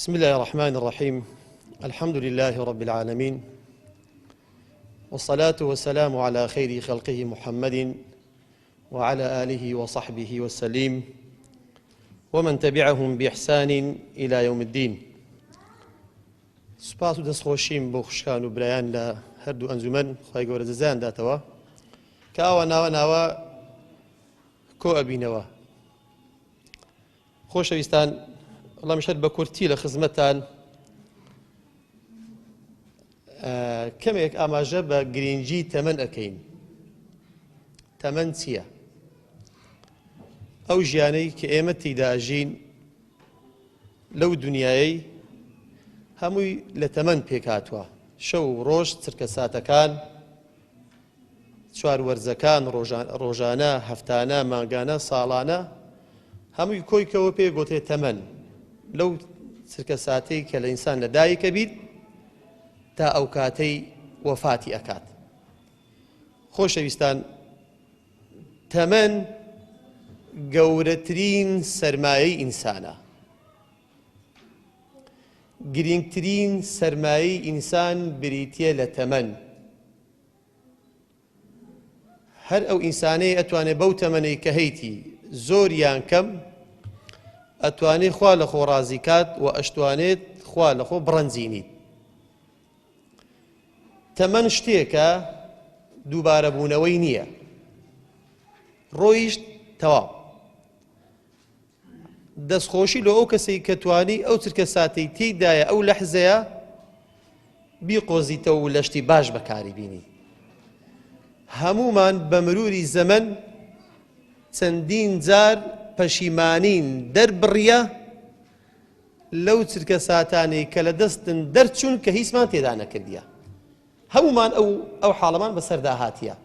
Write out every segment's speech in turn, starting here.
بسم الله الرحمن الرحيم. الحمد لله رب العالمين، والصلاة والسلام على خير خلقه محمد وعلى آله وصحبه وسلم ومن تبعهم بإحسان إلى يوم الدين. سپاس و دەستخۆشیم بۆ خوشکان و برایان لە هەردوو ئەنجومەن خی گەورە جەزایان داتەوە کە ئاوا ناوە کۆ ئەبینەوە. خۆشەویستان، وەڵامی شەر بە کورتی لە خزمەتان کەمێک ئاماژە بە گرنگی تەمەن ئەکەین. تەمەن چییە؟ ئەو ژیانەی کە ئێمە تێیدا ئەژین لەو دنیایەی هەمووی لە تەمەن پێکهاتووە. شەو و ڕۆژ، چرکە ساتەکان، چوار وەرزەکان، ڕۆژانە، هەفتانە، مانگانە، ساڵانە، هەمووی کۆیکەوە پێ گوتێ تەمەن. لەو چرکە ساتەی کە لە ئینسان لەدایکە بیت تا ئەو کاتەی وەفاتی ئەکات. خۆشەویستان، تەمەن گەورەترین سەرمایەی ئینسانە. گرنگترین سەرمایەی ئینسان بریتیە لە تەمەن. هەر ئەو ئینسانەی ئەتوانێت بەو تەمەنەی کە هەیتی زۆر یان کەم ئەتوانێت خوا لە خۆ ڕازی کات و ئەشتوانێت خوا لە خۆ بڕەنجینیت. تەمەن شتێکە دووبارە بوونەوەی نییە. ڕۆیشت تەواو. دەستخۆشی لە ئەو کەسەی کە توانی ئەو چرکە ساتەی تێیدایە ئەو لەحزەیە بیقۆزیتەوە و لە شتی باش بەکاری بینی. هەمومان بە مروری زەمن چەندین جار پەشیمانین دەربڕیە لەو چرکە ساتانەی کە لە دەستن دەرچوون کە هیچمان تێدا نەکردیە. هەمومان ئەو حاڵەمان بەسەردا هاتیە.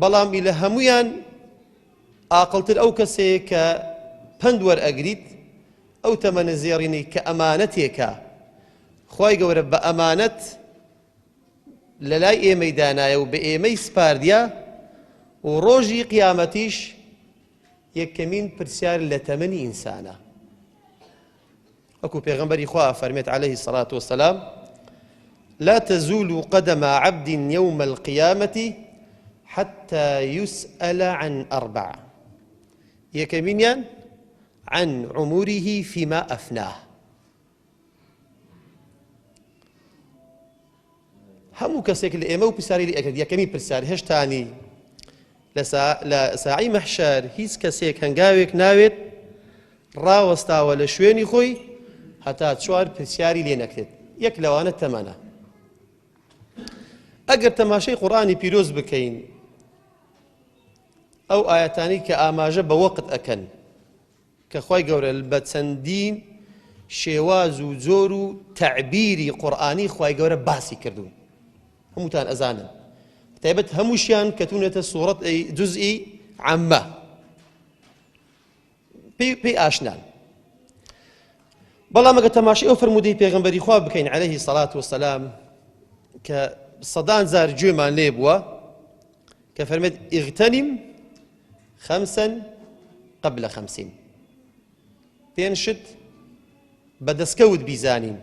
بەڵامی لە هەمویان ئاقڵتر ئەو کەسەیە کە پند وەرئەگریت ئەو تەمەنە زێڕینەی کە ئەمانەتێکە خوای گەورە بە ئەمانەت لە لای ئێمەی دانایە و بە ئێمەی سپاردیە و ڕۆژی قیامەتیش یەکەمین پرسیار لە تەمەنی ئینسانە. وەکو پێغەمبەری خوا فەرمێت عەلەیهی السەڵاتو وەسەلام: لا تزول قدم عبد يوم القيامة حتى يسأل عن أربع. يكمنيان عن عمره فيما أفناه. همو كسيك الإيمو بساري لأكد يكمين برساري هشتاني لساعي محشار هيس كسيك هنگاويك ناويت راوستا ولا شويني خوي حتى تشوار برساري لينكتد يك لوانا تمانا. ئەگەر تەماشای قورئانی پیرۆز بکەین ئەو ئایەتانەی کە ئاماژە بە وەقت ئەکەن کە خوای گەورە بە چەندین شێواز و جۆر و تەعبیری قورئانی خوای گەورە باسی کردوون، هەمووتان ئەزانن، تایبەت هەمووشیان کەتونێتە سوورەت جوزئی عەممە، پێی ئاشنان. بەڵام ئەگەر تەماشای ئەو فەرموودەی پێغەمبەری خوا بکەین عەلەیهی سەڵات وەسەلام کە سەدان زار گوێمان لێ بووە کە فەرمێت: ئیغتەنیم خەمسەن قەبلە خەمسین. پێنج شت بە دەستکەوت بیزانین،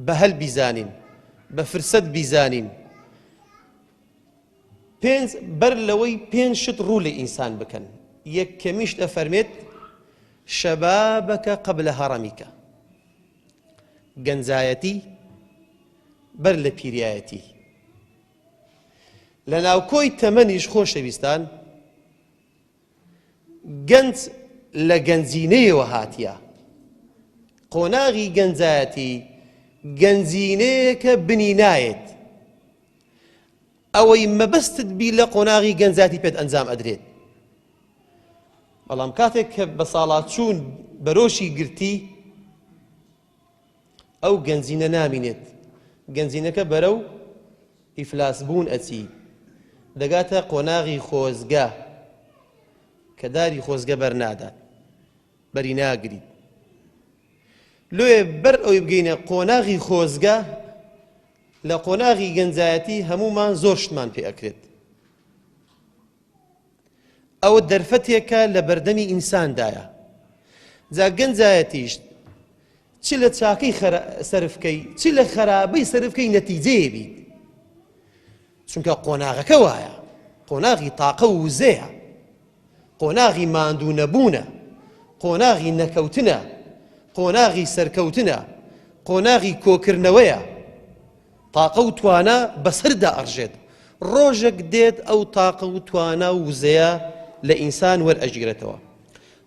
بە هەل بیزانین، بە فرسەت بیزانین. بەر لەوەی پێنج شت ڕوو لە ئینسان بکەن. یەکەمیشت ئەفەرمێت: شەبابەکە قەبلە هەڕەمیکە. گەنجایەتی بەر لە پیریایەتی. لە ناوکۆی تەمەنیش خۆشەویستان گەنج لە گەنجینەیەوە هاتیە. قۆناغی گەنجایەتی گەنجینەیەکە بنی نایێت. ئەوەی مەبەستت بی لە قۆناغی گەنجایەتی پێت ئەنجام ئەدرێت. بەڵام کاتێک کە بە ساڵات چوون بەرۆشی گرتی ئەو گەنجینە نامینێت. گەنجینەکە بەرەو ئیفلاس بوون ئەچی، دەگاتە قۆناغی خۆزگە کە داری خۆزگە بەرنادات، بەری ناگریت. لێ بەر ئەوی بگەینە قۆناغی خۆزگە لە قۆناغی گەنجایەتی هەموومان زۆر شتمان پێ ئەکرێت. ئەوە دەرفەتێکە لە بەردەمی ئینساندایە. جا گەنجایەتیش چ لە چاکەی سەرفکەی چ لە خراپەی سەرفکەی نەتیجەیە بیت چونکە قۆناغەکە وایە قۆناغی تاقە و وزەیە قۆناغی ماندوو نەبوونە قۆناغی نەکەوتنە قۆناغی سەرکەوتنە قۆناغی کۆکردنەوەیە تاقە و توانە بەسەردا ئەڕژێت ڕۆژێک دێت ئەو تاقە و توانە و وزەیە لە ئینسان وەرئەژیرێتەوە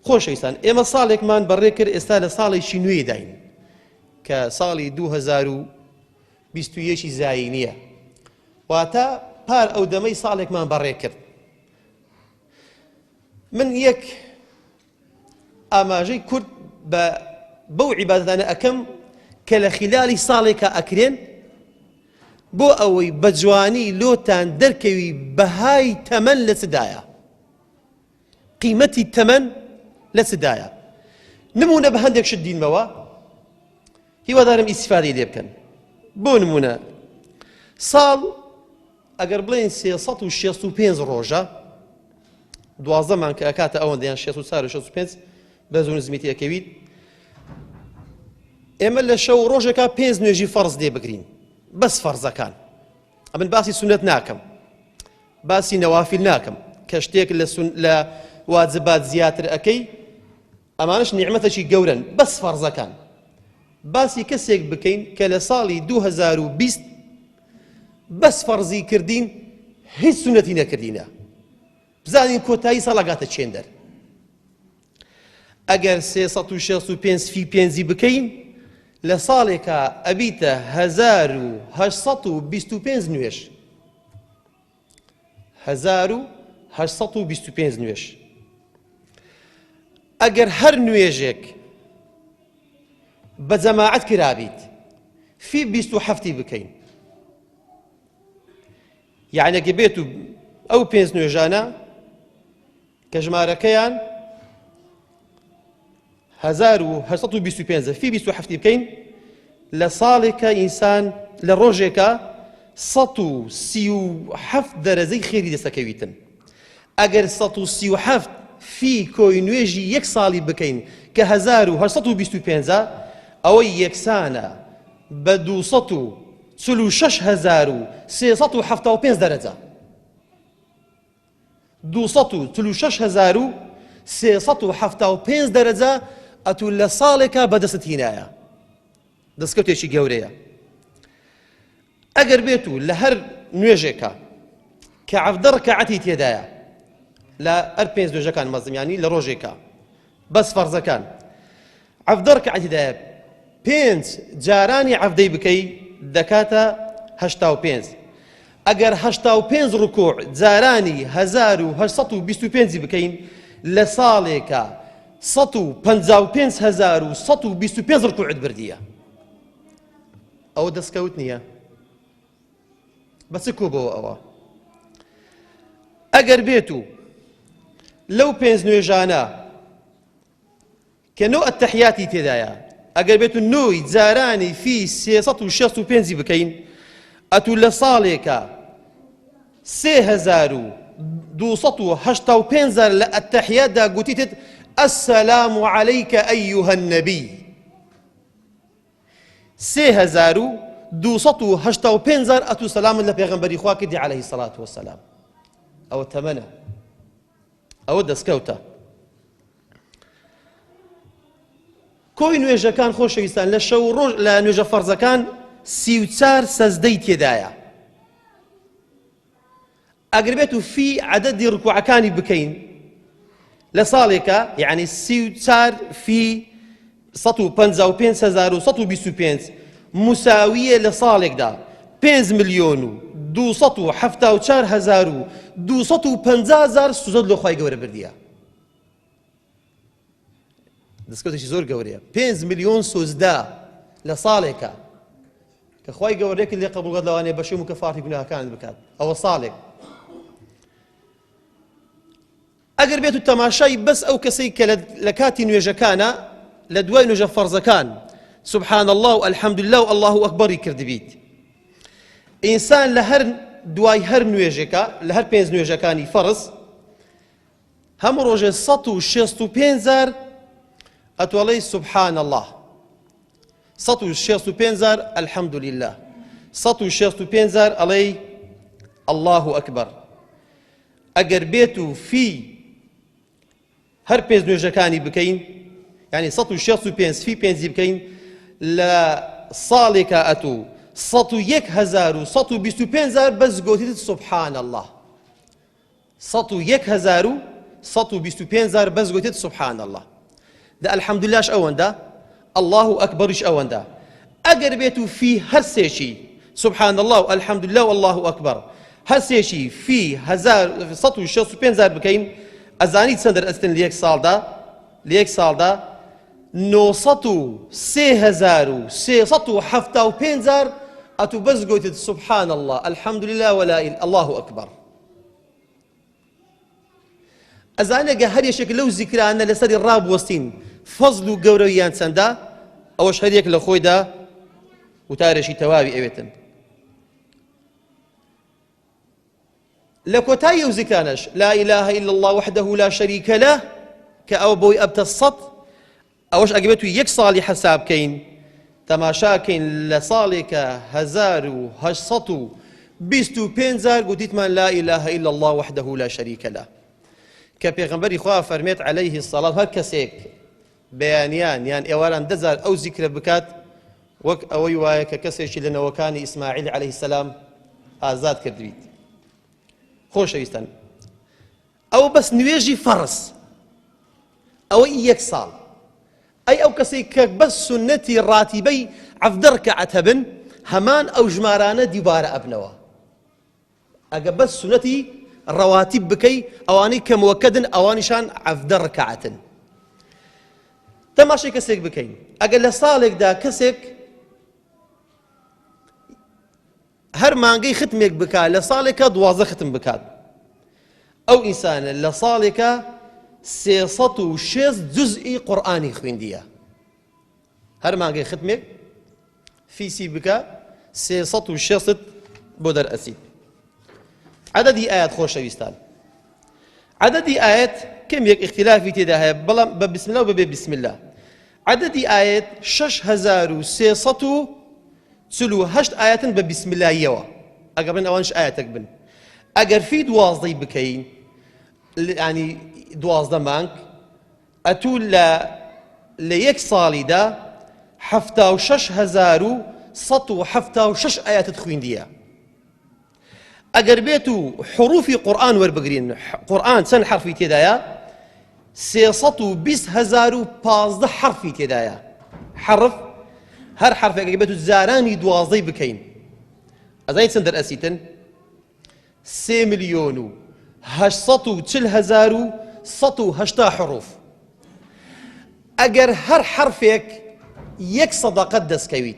خۆشەویستان ئێمە ساڵێکمان بەڕێ کرد ئێستا لە ساڵێکی نوێی داین کە ساڵی 2021 زاینیە واتە پار ئەو دەمەی ساڵێکمان بەڕێ کرد من یەک ئاماژەی کورد بەو عیبادەتانە ئەکەم کە لە خلالی ساڵێکە ئەکرێن بۆ ئەوەی بە جوانی لۆتان دەرکەوی بەهای تەمەن لە چدایە قیمەتی تەمەن لە چدایە نمونە بە هەندێک شت دینمەوە هیوادارم ئیسیفادەی لێ بکەن بۆ نمونە ساڵ ئەگەر بڵێن 365 ڕۆژە دوازدەمان کە ئەکاتە ئەوەندەیان 665 بە زۆر نزمیتی ئەکەویت ئێمە لە شەو ڕۆژێکە 5 نوێژی فەرز لێ بگرین بەس فەرزەکان ئەمن باسی سونەت ناکەم باسی نەوافیل ناکەم کە شتێک لە واجبات زیاتر ئەەکەی ئەمانش نیعمەتێکی گەورن بەس فەرزەکان باسی کەسێک بکەین کە لە ساڵی 2020 بەس فەرزی کردین هیچ سونەتی نەکردینە بزانین کۆتایی ساڵەگاتە چێندەر ئەگەر 365 فی پێنجی بکەین لە ساڵێکە ئەبیتە 1825 نوێژ 1825 نوێژ ئەگەر هەر نوێژێک بە جەماعەت کرابیت فی 27 بکەین یعنی ئەگە بێت و ئەو 5 نوێژانە کە ژمارەکەیان 1825 فی 27 بکەین لە ساڵێکە ئینسان لە ڕۆژێکە 137 دەرەجەی خێری دەستەکەویتن ئەگەر 137 فی کۆی نوێژی یەک ساڵی بکەین کە 1825 ئەوەی یەکسانە بە 246375 دەرەجە 246375 دەرەجە ئەتوو لە ساڵێکە بەدەست هینایە دەستکەوتێکی گەورەیە ئەگەر بێت و لە هەر نوێژێکە کە 17 ڕکعەتی تێدایە لە هەر 5 نوێژەکان مەزمیانی لە ڕۆژێکە بەس فەرزەکان 17 ڕکعەتیدایە 5 جارانی 17 بکەی دەکاتە 85 ئەگەر 85 ڕکوع جارانی 1825 بکەین لە ساڵێکە 155125 ڕکوعت بردیە ئەوە دەستکەوت نییە بەچ کۆبەوە ئەوە ئەگەر بێت و لەو 5 نوێژانە کە نۆ ئەتەحیاتی تێدایە ئەگەر بێت و نۆی جارانی فی 365 بکەین ئەتوو لە ساڵێکە 3285 لە ئەتەحیاتدا گوتیتت السلام عليك أيها النبي 3285 أتو سلام لە پێغەمبەری خوا کردی عليه الصلاة والسلام ئەوە تەمەنە ئەوە دەستکەوتە کۆی نوێژەکان خۆشەویستان لە شەو ڕۆژ لە نوێژە فەرزەکان 34 سەزدەی تێدایە ئەگەر بێت و فی عەدەدی ڕکوعەکانی بکەین لە ساڵێکە یعنی 34 فی 155125 مساویە لە ساڵێکدا 5,274,250 سوزەت لە خوای گەورە بردیە دەستکەوتێکی زۆر گەورەیە 5 ملیۆن سوزدا لە ساڵێکە کە خوای گەورەیەکی لێ قبوڵ لەوانەیە بەشەی مکەفاڕی گوناهەکان بکات ئەوە ساڵێک ئەگەر بێت و تەماشای بەس ئەو کەسەی کە لە کاتی نوێژەکانە لە دوای نوێژە فەرزەکان سبحان الله و الحمد لله و الله ئەکبەری کردبیت ئینسان لە هەر دوای هەر نوێژێکە لە هەر 5 نوێژەکانی فەرز هەموو ڕۆژێ 165 ئەتوەڵێی سبحان الله 165 الحمد لله 165 علي الله أكبر ئەگەر بێت و فی هەر پێنج نوێژەکانی بکەین یعنی 165 فی پێنجی بکەین لە ساڵێکە ئەتوو 101,125 بەس گوتیت سبحان الله 101,125 بەس گوتیت سبحان الله دا الحمد لله ئەوەندە الله أكبرش أوندا أجر بيتو في هرسيشي سبحان الله والحمد لله والله أكبر هرسيشي في 165 بكين أزاني تسندر أستن ليك سال دا 903,375 أتو بس قلت سبحان الله الحمد لله ولا إله الله أكبر أزاني هر يشكل لو ذكر أن لسر الراب وستين فضل قورويان سندا أوش هريك لخوي دا وتارشي توابي أبيتن لكوتاي وذكرانش لا إله إلا الله وحده لا شريك له كأو بوي أبت السط أوش أجبتو يكصالي حساب كين تماشاكين لصالك هزارو هشصتو بيستو بينزار قديت من لا إله إلا الله وحده لا شريك له كبيغمبري خواه فرميت عليه الصلاة هكسيك بيانيان يعني اوالان دزار او ذكر بكات وك اوي واي ككسيش لنا وكان اسماعيل عليه السلام آزاد كردبيت خوش ويستان او بس نويجي فرس او يكسال اي او كسيك بس سنتي راتبي عفدر كعتبن همان او جمارانا ديبار ابنوا اجا بس سنتي الرواتب بكي اواني كموكدن اواني شان عفدر كعتن تماشي كسيك بكين أقل لصالك دا كسيك هر مانجي ختمك بكا لصالك دوازة ختم بكا أو إنسان لصالك 606 جزء قرآني خويندية هر مانجي ختمك في سي بكا 606 بودر أسيد عدد آيات خوش ويستان عدد آيات كم يك اختلافي تداها بسم الله وبسم الله عدد آيات 6,338 آيات بسم الله يوا أقبل أوانش آياتك بن أقر في دوازدي بكين يعني دوازده مانك أتول ليك صالي دا 6,176 آيات تخوين ديا أقر بيتو حروف قرآن وربقرين قرآن سن حرفي تدايا 620,015 حرفي تدايا حرف هر حرف أقر بيتو زاراني دوازي بكين أزاين سندر أسيتن 3,840,180 حروف أقر هر حرفك يك صدقة دس كويت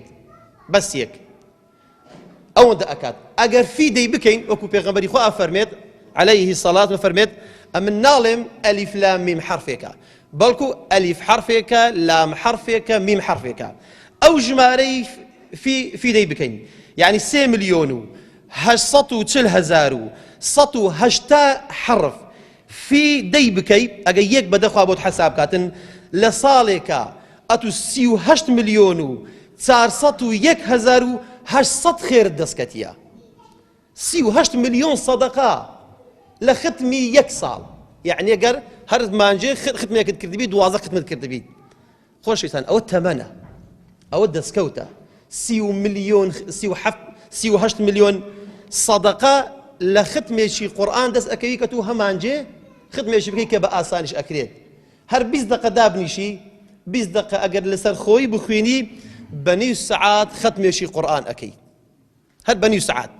بس يك أو أنت أكاد أجر في دي بكين وكو بيغمبري خو أفرميت عليه الصلاة وفرميت أمن نالم ألف لام ميم حرفك بلكو ألف حرفك لام حرفك ميم حرفك أو جماري في دي بكين يعني 3,840,180 حرف في دي بكي أجيك بدخوا أبو حساب كاتن لصالك أتو 38,401,800 خير دسكتيا 38 مليون صدقة لختمي يكسال يعني أجر هر مانجي ختمي كردبي دوازة ختمة كردبي خوش إنسان أو الثمنة أو الدسكوتة 38 مليون صدقة لختمي شي قرآن دس أكيكتو همانجي ختمي شي بكيكة بأسانش أكريت هر 20 دقيقة دابني شي 20 دقيقة أجر لسر خوي بخويني بني ساعات ختم شي قرآن أكيد هاد بني ساعات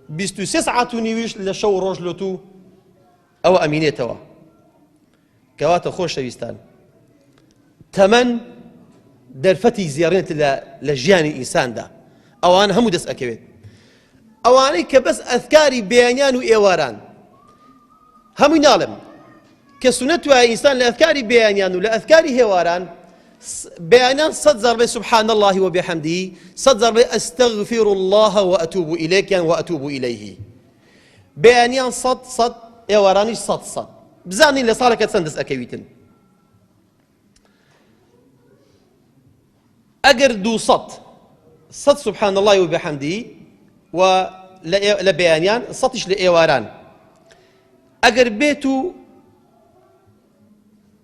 26 ساعات ونيويش لشو روجلوتو أو أمينيتوا كواتا خوش شويستان تمن درفتي زيارة لجياني إنسان دا أو أنا همو دس أكيد أو أنا كبس أذكاري بيانيان وإيواران همو نعلم كسنتوا إنسان لأذكاري بيانيان ولأذكاري هواران بيانا صدر سبحان الله وبحمده صدر أستغفر الله وأتوب إليك يعني وأتوب إليه بيانيان صد يوراني صد بزاني اللي صارك تسندس أكيويتن ئەگەر 200 سبحان الله وبحمده و لە بەیانیان 100 لە ئێواران ئەگەر بێت و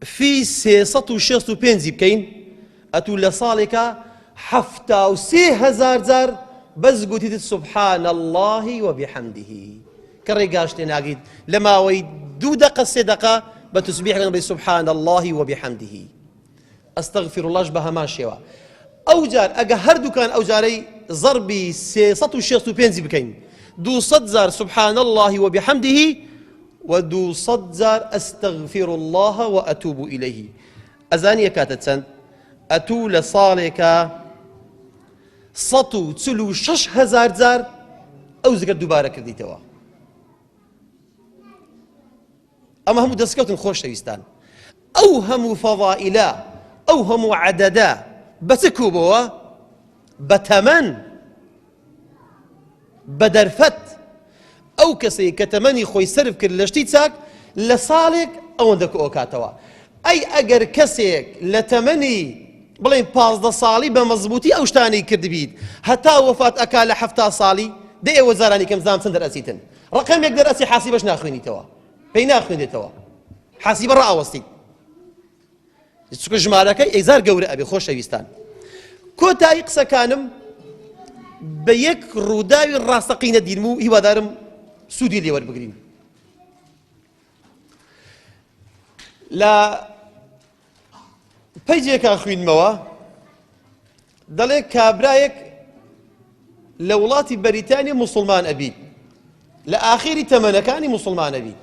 في 365 بکەین ئەتوو لە ساڵێکە 73,000 جار بەس گوتیت سبحان الله وبحمده کە ڕێگاش تێ ناگیت لە ماوەی 2 دقە 3 دقە بە تسبیح بڵێ سبحان الله وبحمده ئەستەغفر اللهش بە هەمان شێوە. ئەو جار ئەگە هەردووکان ئەو جارەی ضربی 365 بکەین 200 جار سبحان الله وبحمده و 200 جار ئەستەغفر الله وأتوب إليه. ئەزانیە کاتە چەند؟ ئەتوو لە ساڵێکە 146,000 جار ئەو زگەر دووبارە کردیتەوە. ئەمە هەموو دەستکەوتن خۆشەویستان. ئەو هەموو فەضائیلە ئەو هەموو عەدەدە بە چ کوبەوە؟ بە تەمەن، بە دەرفەت. ئەو کەسەی کە تەمەنی خۆی سرف کرد لە شتی چاک لە ساڵێک ئەوەندە ئۆکاتەوە. ئەی ئەگەر کەسێک لە تەمەنی بڵێن 15 ساڵی بە مەزبوطی ئەو شتانەی کردبیت هەتا وەفات ئەکا لە 70 ساڵی دە ئێوە زارانی کەم زانام چەند دەرئەچیتن. ڕقەمێک دەرئەچی حاسیبەش ناخوێنیتەوە، پێی ناخوێنێتەوە، حاسیبە ڕائەوەستی. چونکە ژمارەکەی ئەیزار گەورە ئەبێ. خۆشەویستان، کۆتایی قسەکانم بە یەک ڕووداوی ڕاستەقینە دین و هیوادارم سوودی لێ وەربگرین. لە پەیجێکا خوێنمەوە دەڵێ کابرایەک لە وڵاتی بەریتانیا موسڵمان ئەبی، لە ئاخیری تەمەنەکانی موسڵمان ئەبی.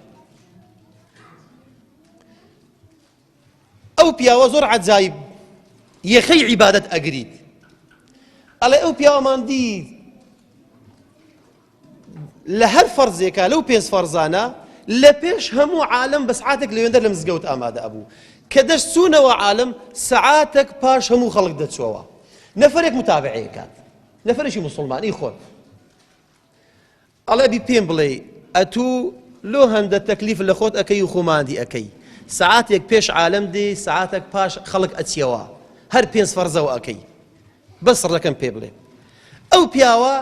ئەو پیاوە زۆر عەجایب یەخەی عیبادەت ئەگریت. ئەڵێ ئەو پیاوەمان دی لە هەر فەرزێکە لەو 5 فەرزانە لە پێش هەموو عالم بە سعاتێک لەوێندە لە مزگەوت ئامادە ئەبوو کە دەست چوونەوە عالم سعاتێک پاش هەموو خەڵک دەچووەوە. نەفەرێک متابعەیە کات، نەفەرێکی موسڵمانی خۆت. ئەڵێ بی پێم بڵێ ئەتوو لۆ هەندە تەکلیف لە خۆت ئەەکەی و خۆماندی ئەەکەی، سعاتێک پێش عالم دێ سعاتێک پاش خەڵک ئەچیەوە، هەر 5 فەرزەوە ئەەکەی. بەس ڕەکەم پێ بڵێ. ئەو پیاوە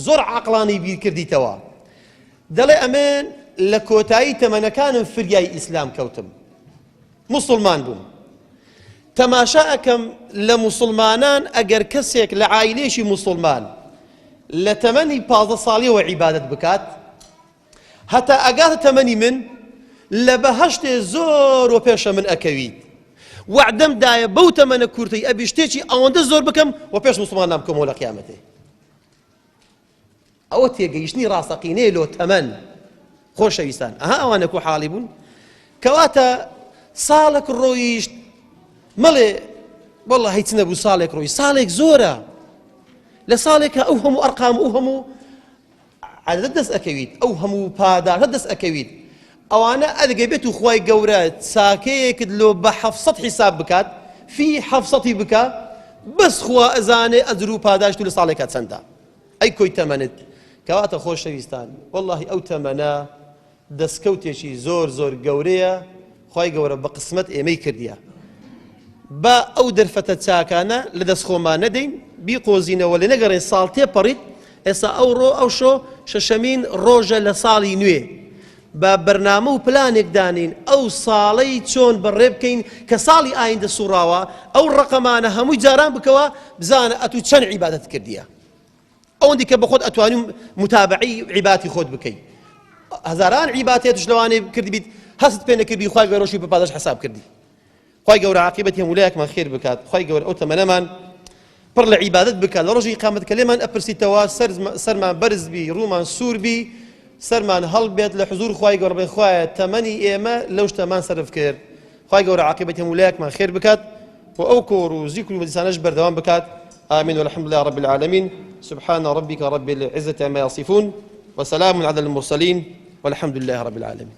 زۆر عەقڵانی بیر کردیتەوە. دەڵێ ئەمێن لە کۆتایی تەمەنەکانم فریای ئیسلام کەوتم، موسڵمان بووم. تەماشا ئەکەم لە موسڵمانان ئەگەر کەسێک لە عایلێشی موسڵمان لە تەمەنی 15 ساڵیەوە عیبادەت بکات هەتا ئەگاتە تەمەنی من لە بەهەشتێ زۆر و پێشە من ئەکەویت. وعدەم دایە بەو تەمەنە کورتەی ئەبی شتێکی ئەوەندە زۆر بکەم و پێش موسڵمان نامکەمەوە لە قیامەتێ. ئەوە تێگەیشتنی ڕاستەقینەیە لۆ تەمەن. خۆشەویستان، ئەها ئەوانە کو حاڵی بوون کەواتە ساڵێک ڕۆیشت مەڵێ وەڵڵا هیچ نەبوو ساڵێک ڕۆی، ساڵێک زۆرە. لە ساڵێکە ئەو هەموو ئەرقام ئەو هەموو عەدەد دەست ئەکەویت، ئەو هەموو پاداشە دەست ئەکەویت. ئەوانە ئەدەگەی بێت و خوای گەورە چاکەیەکت لۆ بە 700 حیساب بکات، فی 700 بکە، بەس خوا ئەزانێ ئەجر و پاداشت و لە ساڵێکە چەندە. ئەی کۆی تەمەنت. کەواتە خۆشەویستان، وەڵڵاهی ئەو تەمەنە دەستکەوتێکی زۆر زۆر گەورەیە، خوای گەورە بە قسمەت ئێمەی کردیە. بە ئەو دەرفەتە چاکانە لە دەست خۆمان نەدەین، بیقۆزینەوە لێ نەگەڕێن ساڵ تێپەڕیت. ئێستا ئەو شۆ شەشەمین ڕۆژە لە ساڵی نوێ. بە بەرنامە و پلانێک دانین ئەو ساڵەی چۆن بەڕێ بکەین کە ساڵی ئایندە سوڕاوە ئەو ڕقەمانە هەمووی جاران بکەوە بزانە ئەتوو چەند عیبادەت کردیە. ئەوەندی کە بە خۆت ئەتوانی متابعی عیباتی خۆت بکەیت. هەزاران عیباتێت لەوانەیە کردبیت هەست پێ نەکردی، خوای گەورە ڕۆژی بە پاداش حساب کردی. خوای گەورە عاقبەتی هەموو لایەکمان خێر بکات. خوای گەورە ئەو تەمەنەمان پڕ لە عیبادەت بکات، لە ڕۆژی قیامەت کە لێمان ئەپرسیتەوە سەرمان بەرز بی، ڕوومان سوور بی، سەرمان هەڵبێت لە حزور خوای گەورە بڵێ خوایە تەمەنی ئێمە لەو شتەمان سەرف کرد. خوای گەورە عاقبەتی هەموو لایەکمان خێر بکات و ئەو کۆڕ و زیکر و مەجلیسانەش بەردەوام بکات. آمين والحمد لله رب العالمين. سبحان ربك رب العزة عما يصفون وسلام على المرسلين والحمد لله رب العالمين.